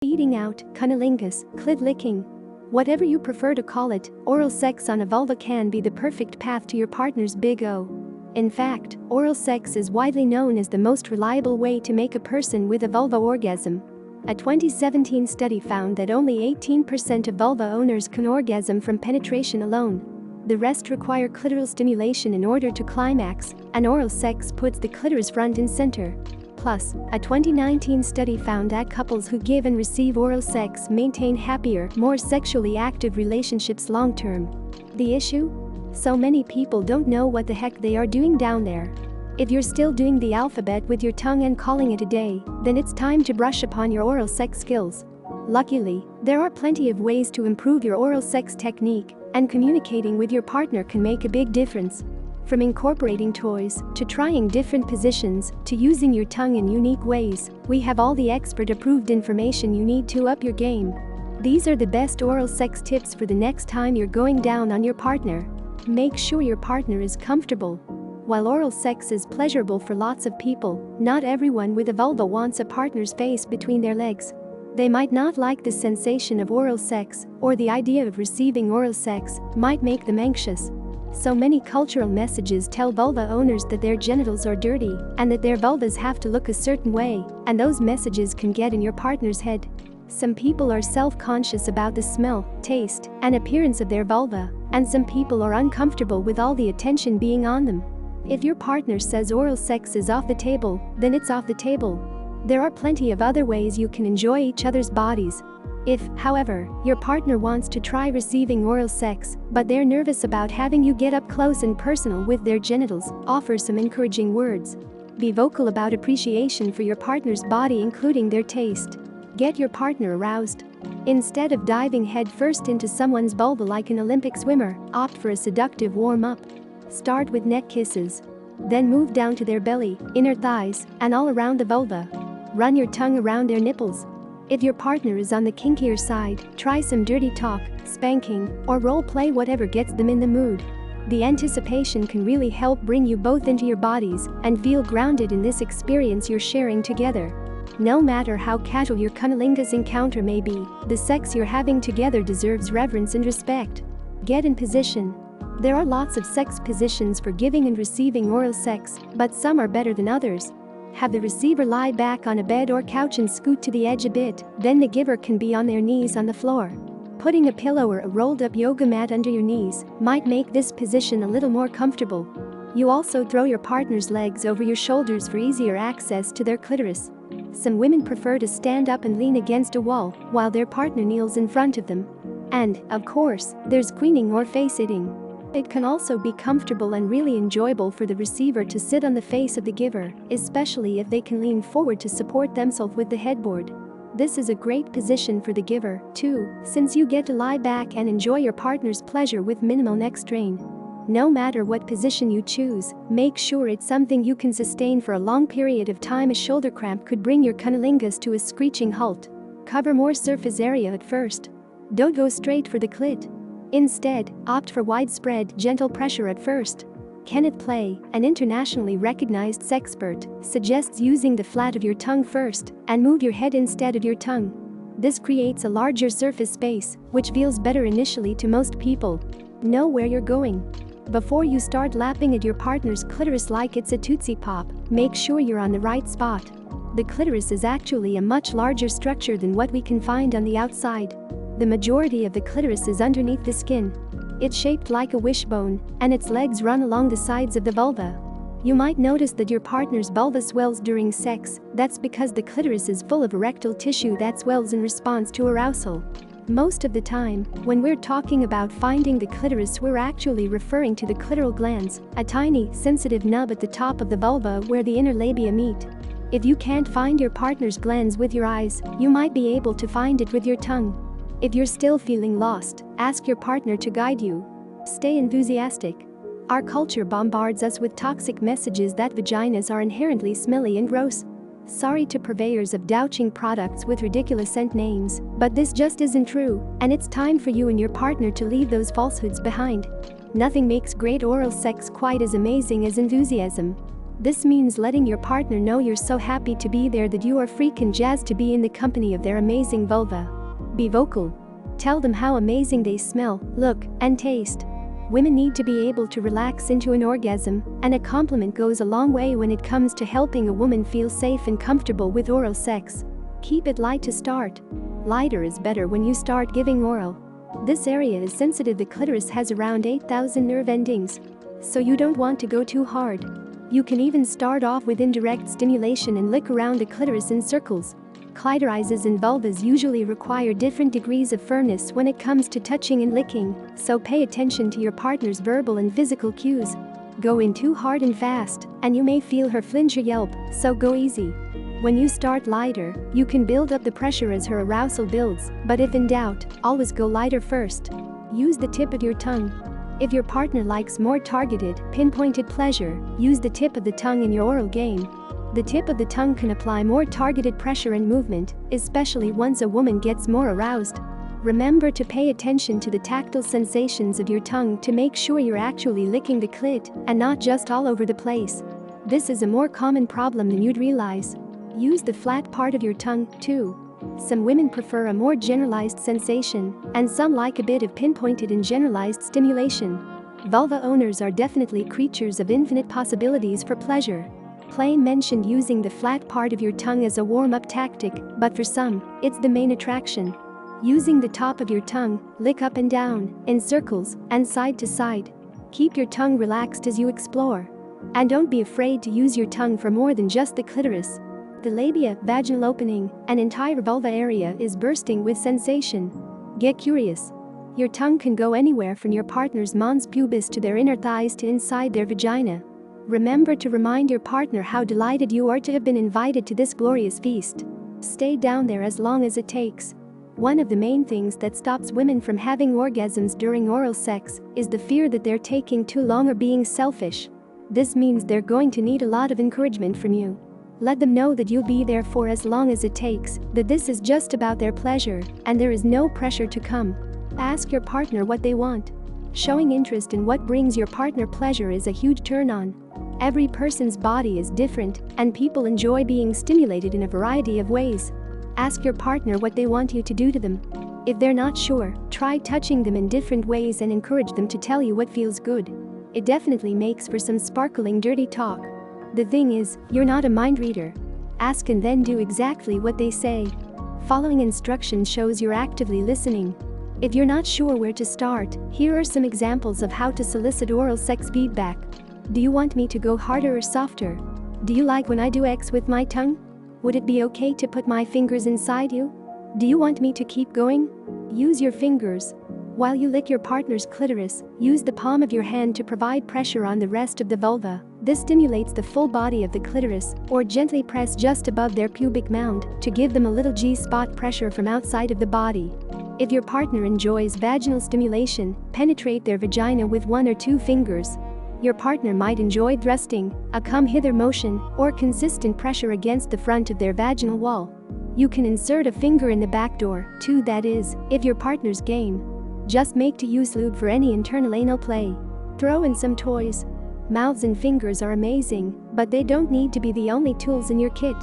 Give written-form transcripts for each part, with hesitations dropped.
Eating out, cunnilingus, clit licking. Whatever you prefer to call it, oral sex on a vulva can be the perfect path to your partner's big O. In fact, oral sex is widely known as the most reliable way to make a person with a vulva orgasm. A 2017 study found that only 18% of vulva owners can orgasm from penetration alone. The rest require clitoral stimulation in order to climax, and oral sex puts the clitoris front and center. Plus, a 2019 study found that couples who give and receive oral sex maintain happier, more sexually active relationships long-term. The issue? So many people don't know what the heck they are doing down there. If you're still doing the alphabet with your tongue and calling it a day, then it's time to brush upon your oral sex skills. Luckily, there are plenty of ways to improve your oral sex technique, and communicating with your partner can make a big difference. From incorporating toys, to trying different positions, to using your tongue in unique ways, we have all the expert-approved information you need to up your game. These are the best oral sex tips for the next time you're going down on your partner. Make sure your partner is comfortable. While oral sex is pleasurable for lots of people, not everyone with a vulva wants a partner's face between their legs. They might not like the sensation of oral sex, or the idea of receiving oral sex might make them anxious. So many cultural messages tell vulva owners that their genitals are dirty and that their vulvas have to look a certain way, and those messages can get in your partner's head. Some people are self-conscious about the smell, taste, and appearance of their vulva, and some people are uncomfortable with all the attention being on them. If your partner says oral sex is off the table, then it's off the table. There are plenty of other ways you can enjoy each other's bodies. If, however, your partner wants to try receiving oral sex, but they're nervous about having you get up close and personal with their genitals, offer some encouraging words. Be vocal about appreciation for your partner's body, including their taste. Get your partner aroused. Instead of diving headfirst into someone's vulva like an Olympic swimmer, opt for a seductive warm-up. Start with neck kisses. Then move down to their belly, inner thighs, and all around the vulva. Run your tongue around their nipples. If your partner is on the kinkier side, try some dirty talk, spanking, or role play, whatever gets them in the mood. The anticipation can really help bring you both into your bodies and feel grounded in this experience you're sharing together. No matter how casual your cunnilingus encounter may be, the sex you're having together deserves reverence and respect. Get in position. There are lots of sex positions for giving and receiving oral sex, but some are better than others. Have the receiver lie back on a bed or couch and scoot to the edge a bit, then the giver can be on their knees on the floor. Putting a pillow or a rolled-up yoga mat under your knees might make this position a little more comfortable. You also throw your partner's legs over your shoulders for easier access to their clitoris. Some women prefer to stand up and lean against a wall while their partner kneels in front of them. And, of course, there's queening or face-sitting. It can also be comfortable and really enjoyable for the receiver to sit on the face of the giver, especially if they can lean forward to support themselves with the headboard. This is a great position for the giver, too, since you get to lie back and enjoy your partner's pleasure with minimal neck strain. No matter what position you choose, make sure it's something you can sustain for a long period of time. A shoulder cramp could bring your cunnilingus to a screeching halt. Cover more surface area at first. Don't go straight for the clit. Instead, opt for widespread, gentle pressure at first. Kenneth Play, an internationally recognized sexpert, suggests using the flat of your tongue first and move your head instead of your tongue. This creates a larger surface space, which feels better initially to most people. Know where you're going. Before you start lapping at your partner's clitoris like it's a Tootsie Pop, make sure you're on the right spot. The clitoris is actually a much larger structure than what we can find on the outside. The majority of the clitoris is underneath the skin. It's shaped like a wishbone, and its legs run along the sides of the vulva. You might notice that your partner's vulva swells during sex. That's because the clitoris is full of erectile tissue that swells in response to arousal. Most of the time, when we're talking about finding the clitoris, we're actually referring to the clitoral glands, a tiny, sensitive nub at the top of the vulva where the inner labia meet. If you can't find your partner's glands with your eyes, you might be able to find it with your tongue. If you're still feeling lost, ask your partner to guide you. Stay enthusiastic. Our culture bombards us with toxic messages that vaginas are inherently smelly and gross. Sorry to purveyors of douching products with ridiculous scent names, but this just isn't true, and it's time for you and your partner to leave those falsehoods behind. Nothing makes great oral sex quite as amazing as enthusiasm. This means letting your partner know you're so happy to be there that you are freaking jazzed to be in the company of their amazing vulva. Be vocal. Tell them how amazing they smell, look, and taste. Women need to be able to relax into an orgasm, and a compliment goes a long way when it comes to helping a woman feel safe and comfortable with oral sex. Keep it light to start. Lighter is better when you start giving oral. This area is sensitive. The clitoris has around 8,000 nerve endings, so you don't want to go too hard. You can even start off with indirect stimulation and lick around the clitoris in circles. Clitorises and vulvas usually require different degrees of firmness when it comes to touching and licking, so pay attention to your partner's verbal and physical cues. Go in too hard and fast, and you may feel her flinch or yelp, so go easy. When you start lighter, you can build up the pressure as her arousal builds, but if in doubt, always go lighter first. Use the tip of your tongue. If your partner likes more targeted, pinpointed pleasure, use the tip of the tongue in your oral game. The tip of the tongue can apply more targeted pressure and movement, especially once a woman gets more aroused. Remember to pay attention to the tactile sensations of your tongue to make sure you're actually licking the clit and not just all over the place. This is a more common problem than you'd realize. Use the flat part of your tongue, too. Some women prefer a more generalized sensation, and some like a bit of pinpointed and generalized stimulation. Vulva owners are definitely creatures of infinite possibilities for pleasure. Clay mentioned using the flat part of your tongue as a warm-up tactic, but for some, it's the main attraction. Using the top of your tongue, lick up and down, in circles, and side to side. Keep your tongue relaxed as you explore. And don't be afraid to use your tongue for more than just the clitoris. The labia, vaginal opening, and entire vulva area is bursting with sensation. Get curious. Your tongue can go anywhere from your partner's mons pubis to their inner thighs to inside their vagina. Remember to remind your partner how delighted you are to have been invited to this glorious feast. Stay down there as long as it takes. One of the main things that stops women from having orgasms during oral sex is the fear that they're taking too long or being selfish. This means they're going to need a lot of encouragement from you. Let them know that you'll be there for as long as it takes, that this is just about their pleasure, and there is no pressure to come. Ask your partner what they want. Showing interest in what brings your partner pleasure is a huge turn-on. Every person's body is different, and people enjoy being stimulated in a variety of ways. Ask your partner what they want you to do to them. If they're not sure, try touching them in different ways and encourage them to tell you what feels good. It definitely makes for some sparkling dirty talk. The thing is, you're not a mind reader. Ask and then do exactly what they say. Following instructions shows you're actively listening. If you're not sure where to start, here are some examples of how to solicit oral sex feedback. Do you want me to go harder or softer? Do you like when I do X with my tongue? Would it be okay to put my fingers inside you? Do you want me to keep going? Use your fingers. While you lick your partner's clitoris, use the palm of your hand to provide pressure on the rest of the vulva. This stimulates the full body of the clitoris, or gently press just above their pubic mound to give them a little G-spot pressure from outside of the body. If your partner enjoys vaginal stimulation, penetrate their vagina with 1 or 2 fingers. Your partner might enjoy thrusting, a come-hither motion, or consistent pressure against the front of their vaginal wall. You can insert a finger in the back door, too, that is, if your partner's game. Just make to use lube for any internal anal play. Throw in some toys. Mouths and fingers are amazing, but they don't need to be the only tools in your kit.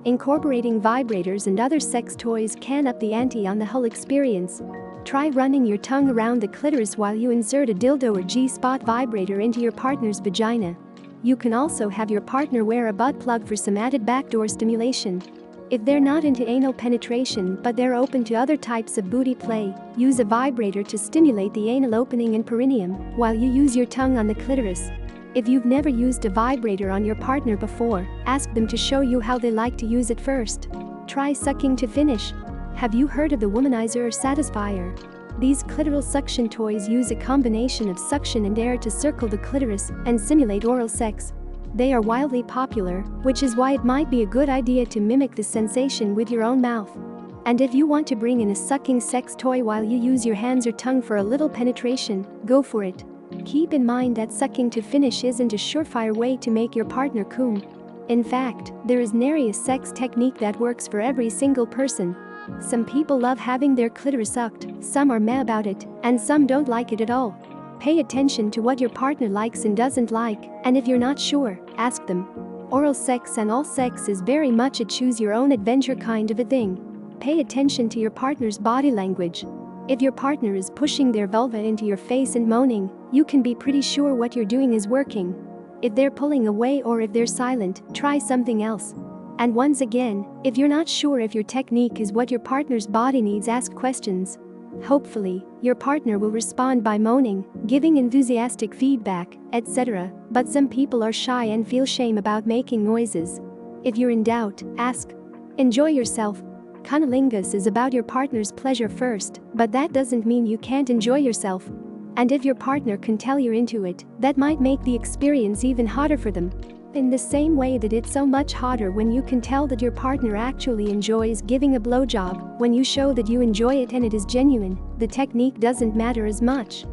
Incorporating vibrators and other sex toys can up the ante on the whole experience. Try running your tongue around the clitoris while you insert a dildo or G-spot vibrator into your partner's vagina. You can also have your partner wear a butt plug for some added backdoor stimulation. If they're not into anal penetration but they're open to other types of booty play, use a vibrator to stimulate the anal opening and perineum while you use your tongue on the clitoris. If you've never used a vibrator on your partner before, ask them to show you how they like to use it first. Try sucking to finish. Have you heard of the womanizer or satisfier? These clitoral suction toys use a combination of suction and air to circle the clitoris and simulate oral sex. They are wildly popular, which is why it might be a good idea to mimic the sensation with your own mouth. And if you want to bring in a sucking sex toy while you use your hands or tongue for a little penetration, go for it. Keep in mind that sucking to finish isn't a surefire way to make your partner cum. In fact, there is nary a sex technique that works for every single person. Some people love having their clitoris sucked, some are meh about it, and some don't like it at all. Pay attention to what your partner likes and doesn't like, and if you're not sure, ask them. Oral sex and all sex is very much a choose-your-own-adventure kind of a thing. Pay attention to your partner's body language. If your partner is pushing their vulva into your face and moaning, you can be pretty sure what you're doing is working. If they're pulling away or if they're silent, try something else. And once again, if you're not sure if your technique is what your partner's body needs, ask questions. Hopefully, your partner will respond by moaning, giving enthusiastic feedback, etc., but some people are shy and feel shame about making noises. If you're in doubt, ask. Enjoy yourself. Cunnilingus is about your partner's pleasure first, but that doesn't mean you can't enjoy yourself. And if your partner can tell you're into it, that might make the experience even hotter for them. In the same way that it's so much hotter when you can tell that your partner actually enjoys giving a blowjob, when you show that you enjoy it and it is genuine, the technique doesn't matter as much.